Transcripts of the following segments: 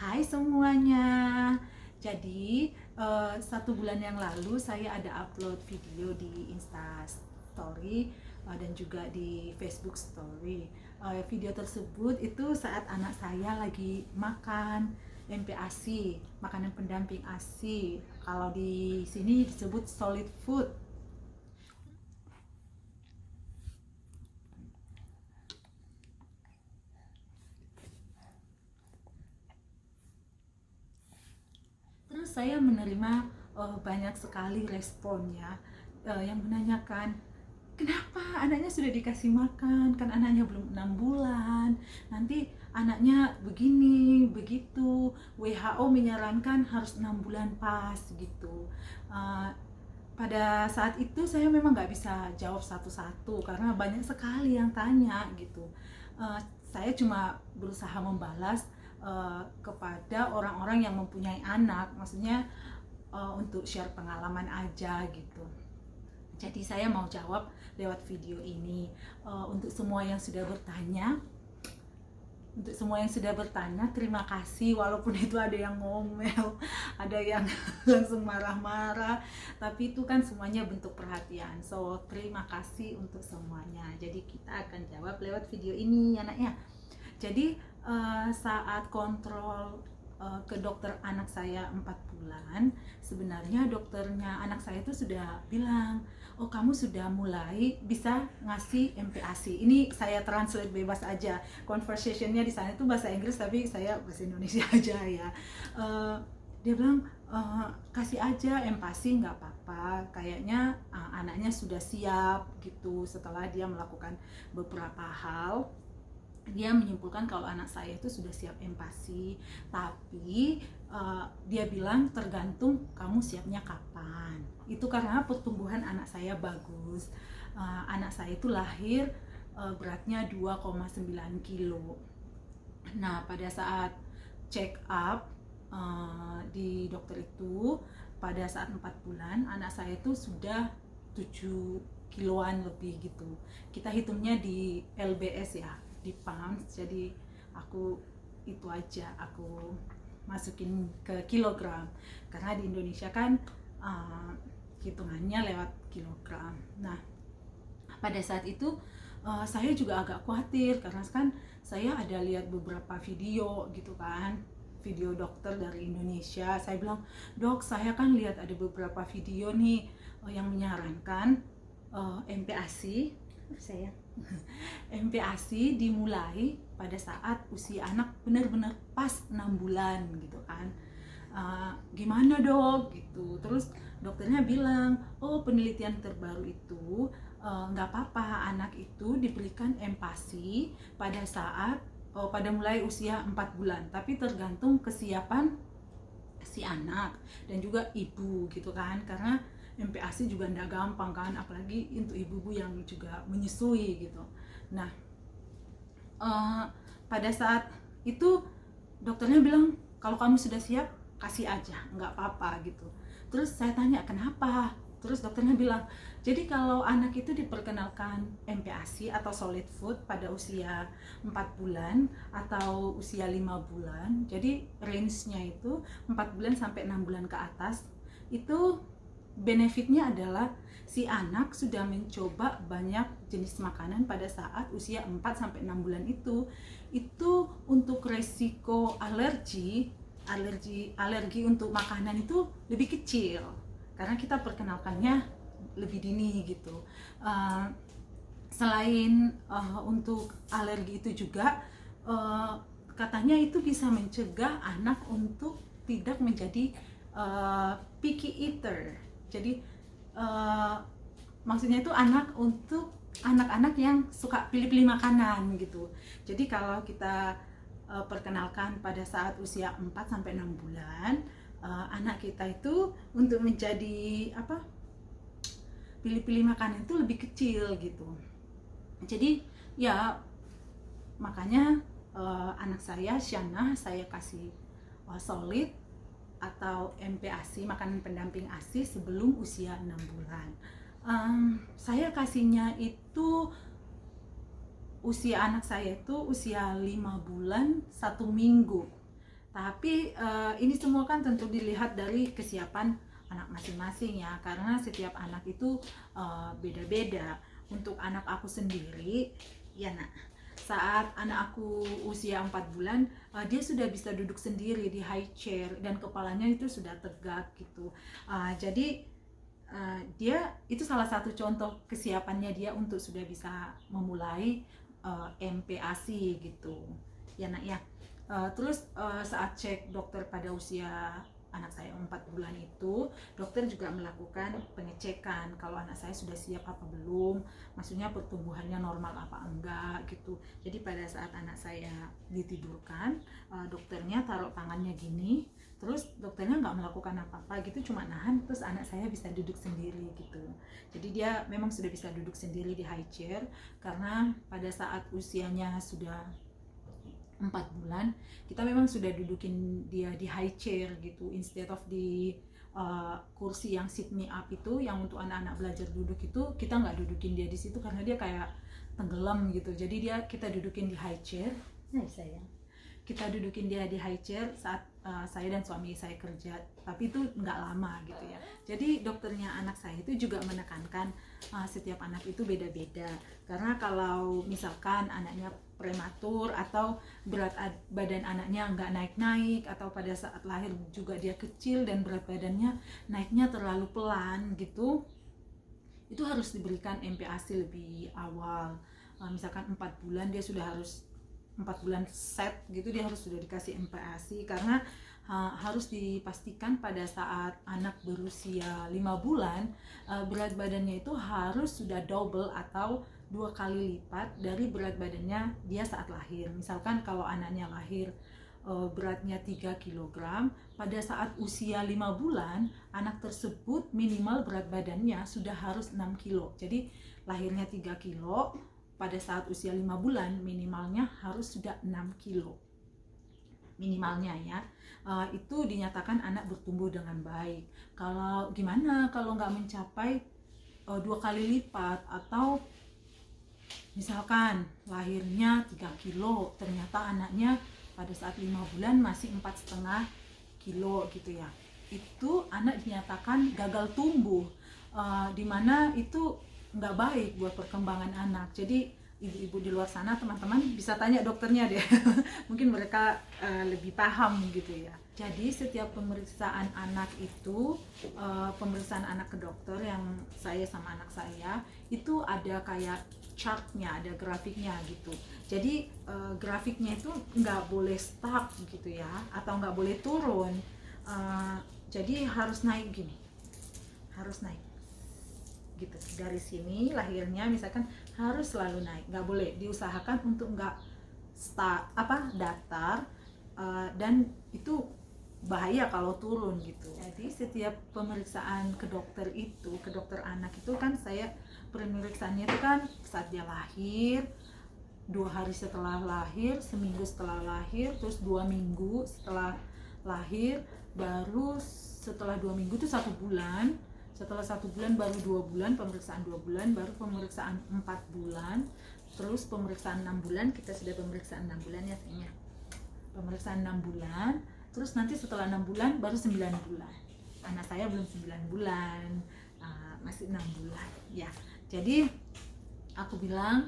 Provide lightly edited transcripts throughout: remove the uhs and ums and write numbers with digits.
Hai semuanya. Jadi 1 bulan yang lalu saya ada upload video di Insta Story dan juga di Facebook Story. Video tersebut itu saat anak saya lagi makan MPASI, makanan pendamping ASI. Kalau di sini disebut solid food. Terus saya menerima banyak sekali responnya yang menanyakan, kenapa anaknya sudah dikasih makan, kan anaknya belum 6 bulan, nanti anaknya begini begitu, WHO menyarankan harus 6 bulan pas gitu. Uh, Pada saat itu saya memang nggak bisa jawab satu-satu karena banyak sekali yang tanya gitu. Saya cuma berusaha membalas kepada orang-orang yang mempunyai anak, maksudnya untuk share pengalaman aja gitu. Jadi saya mau jawab lewat video ini. Untuk semua yang sudah bertanya, terima kasih, walaupun itu ada yang ngomel, ada yang langsung marah-marah, tapi itu kan semuanya bentuk perhatian. So terima kasih untuk semuanya. Jadi kita akan jawab lewat video ini anaknya. Jadi saat kontrol ke dokter anak saya 4 bulan, sebenarnya dokternya anak saya itu sudah bilang, oh kamu sudah mulai bisa ngasih MPASI. Ini saya translate bebas aja, conversationnya di sana itu bahasa Inggris tapi saya bahasa Indonesia aja ya. Dia bilang, kasih aja MPASI, nggak apa-apa, kayaknya anaknya sudah siap gitu. Setelah dia melakukan beberapa hal, dia menyimpulkan kalau anak saya itu sudah siap MPASI, tapi dia bilang tergantung kamu siapnya kapan. Itu karena pertumbuhan anak saya bagus. Anak saya itu lahir beratnya 2,9 kilo. Nah, pada saat check up di dokter itu, pada saat 4 bulan anak saya itu sudah 7 kiloan lebih gitu. Kita hitungnya di LBS ya, di pounds. Jadi aku itu aja, aku masukin ke kilogram karena di Indonesia kan hitungannya lewat kilogram. Nah, pada saat itu saya juga agak khawatir karena kan saya ada lihat beberapa video gitu kan, video dokter dari Indonesia. Saya bilang, dok, saya kan lihat ada beberapa video nih yang menyarankan MPASI saya MPASI dimulai pada saat usia anak benar-benar pas 6 bulan gitu kan. Gimana dok gitu. Terus dokternya bilang, oh penelitian terbaru itu nggak apa-apa anak itu diberikan MPASI pada saat pada mulai usia 4 bulan, tapi tergantung kesiapan si anak dan juga ibu gitu kan, karena MPASI juga nggak gampang kan, apalagi untuk ibu-ibu yang juga menyusui gitu. Nah, pada saat itu dokternya bilang kalau kamu sudah siap kasih aja, nggak apa-apa gitu. Terus saya tanya kenapa, terus dokternya bilang, jadi kalau anak itu diperkenalkan MPASI atau solid food pada usia 4 bulan atau usia 5 bulan, jadi range-nya itu 4 bulan sampai 6 bulan ke atas, itu benefitnya adalah si anak sudah mencoba banyak jenis makanan pada saat usia 4 sampai 6 bulan itu untuk resiko alergi untuk makanan itu lebih kecil karena kita perkenalkannya lebih dini gitu. Selain untuk alergi itu juga katanya itu bisa mencegah anak untuk tidak menjadi picky eater. Jadi maksudnya itu anak-anak yang suka pilih-pilih makanan gitu. Jadi kalau kita perkenalkan pada saat usia 4 sampai 6 bulan, anak kita itu untuk menjadi pilih-pilih makanan itu lebih kecil gitu. Jadi ya makanya anak saya Shana saya kasih solid atau MPASI, makanan pendamping ASI, sebelum usia 6 bulan. Saya kasihnya itu usia anak saya itu usia 5 bulan 1 minggu. Tapi ini semua kan tentu dilihat dari kesiapan anak masing-masing ya, karena setiap anak itu beda-beda. Untuk anak aku sendiri, ya nak, saat anak aku usia 4 bulan, dia sudah bisa duduk sendiri di high chair dan kepalanya itu sudah tegak gitu. Jadi dia itu salah satu contoh kesiapannya dia untuk sudah bisa memulai MPASI gitu, ya nak ya. Terus saat cek dokter pada usia anak saya 4 bulan itu, dokter juga melakukan pengecekan kalau anak saya sudah siap apa belum, maksudnya pertumbuhannya normal apa enggak gitu. Jadi pada saat anak saya ditidurkan, dokternya taruh tangannya gini, terus dokternya nggak melakukan apa-apa gitu, cuma nahan, terus anak saya bisa duduk sendiri gitu. Jadi dia memang sudah bisa duduk sendiri di high chair, karena pada saat usianya sudah 4 bulan kita memang sudah dudukin dia di high chair gitu, instead of di kursi yang sit me up itu, yang untuk anak-anak belajar duduk itu, kita nggak dudukin dia di situ karena dia kayak tenggelam gitu. Jadi kita dudukin di high chair. Nah sayang, kita dudukin dia di high chair saat saya dan suami saya kerja, tapi itu nggak lama gitu ya. Jadi dokternya anak saya itu juga menekankan setiap anak itu beda-beda, karena kalau misalkan anaknya prematur atau berat badan anaknya nggak naik-naik, atau pada saat lahir juga dia kecil dan berat badannya naiknya terlalu pelan gitu, itu harus diberikan MPASI lebih awal. Misalkan 4 bulan dia sudah harus 4 bulan set gitu, dia harus sudah dikasih MPASI, karena harus dipastikan pada saat anak berusia 5 bulan berat badannya itu harus sudah double atau 2 kali lipat dari berat badannya dia saat lahir. Misalkan kalau anaknya lahir beratnya 3 kg, pada saat usia 5 bulan anak tersebut minimal berat badannya sudah harus 6 kg. Jadi lahirnya 3 kg, pada saat usia 5 bulan minimalnya harus sudah 6 kilo minimalnya ya. Itu dinyatakan anak bertumbuh dengan baik. Kalau gimana kalau nggak mencapai 2 kali lipat, atau misalkan lahirnya 3 kilo ternyata anaknya pada saat 5 bulan masih 4,5 kilo gitu ya, itu anak dinyatakan gagal tumbuh, dimana itu nggak baik buat perkembangan anak. Jadi ibu-ibu di luar sana, teman-teman bisa tanya dokternya deh mungkin mereka lebih paham gitu ya. Jadi setiap pemeriksaan anak itu, pemeriksaan anak ke dokter yang saya sama anak saya itu ada kayak chartnya, ada grafiknya gitu. Jadi grafiknya itu nggak boleh stuck gitu ya, atau nggak boleh turun. Jadi harus naik gini, harus naik gitu. Dari sini lahirnya misalkan harus selalu naik, nggak boleh, diusahakan untuk nggak datar, dan itu bahaya kalau turun gitu. Jadi setiap pemeriksaan ke dokter itu, ke dokter anak itu kan saya pemeriksaannya itu kan saat dia lahir, 2 hari setelah lahir, seminggu setelah lahir, terus 2 minggu setelah lahir, baru setelah 2 minggu itu 1 bulan, setelah 1 bulan baru 2 bulan, pemeriksaan 2 bulan, baru pemeriksaan 4 bulan, terus pemeriksaan 6 bulan, kita sudah pemeriksaan 6 bulan ya sayangnya, pemeriksaan 6 bulan, terus nanti setelah 6 bulan baru 9 bulan. Anak saya belum 9 bulan, masih 6 bulan ya. Jadi aku bilang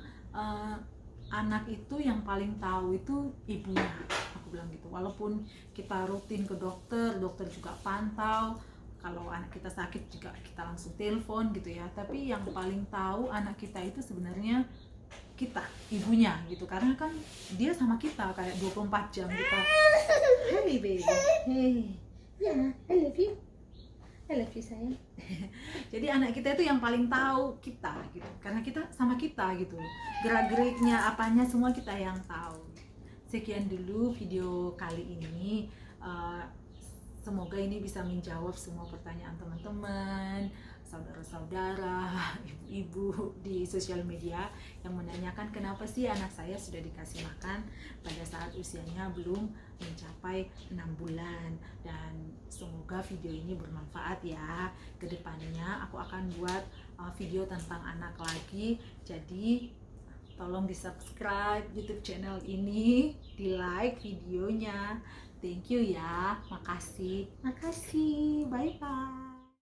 anak itu yang paling tahu itu ibunya, aku bilang gitu. Walaupun kita rutin ke dokter, dokter juga pantau, kalau anak kita sakit juga kita langsung telepon gitu ya, tapi yang paling tahu anak kita itu sebenarnya kita, ibunya gitu, karena kan dia sama kita kayak 24 jam kita. Hey baby, hey, yeah, I love you sayang. Jadi anak kita itu yang paling tahu kita gitu, karena kita sama kita gitu, gerak-geriknya apanya semua kita yang tahu. Sekian dulu video kali ini. Semoga ini bisa menjawab semua pertanyaan teman-teman, saudara-saudara, ibu-ibu di sosial media yang menanyakan kenapa sih anak saya sudah dikasih makan pada saat usianya belum mencapai 6 bulan. Dan semoga video ini bermanfaat ya. Kedepannya aku akan buat video tentang anak lagi, jadi tolong di subscribe YouTube channel ini, di like videonya, Thank you ya, makasih, bye bye.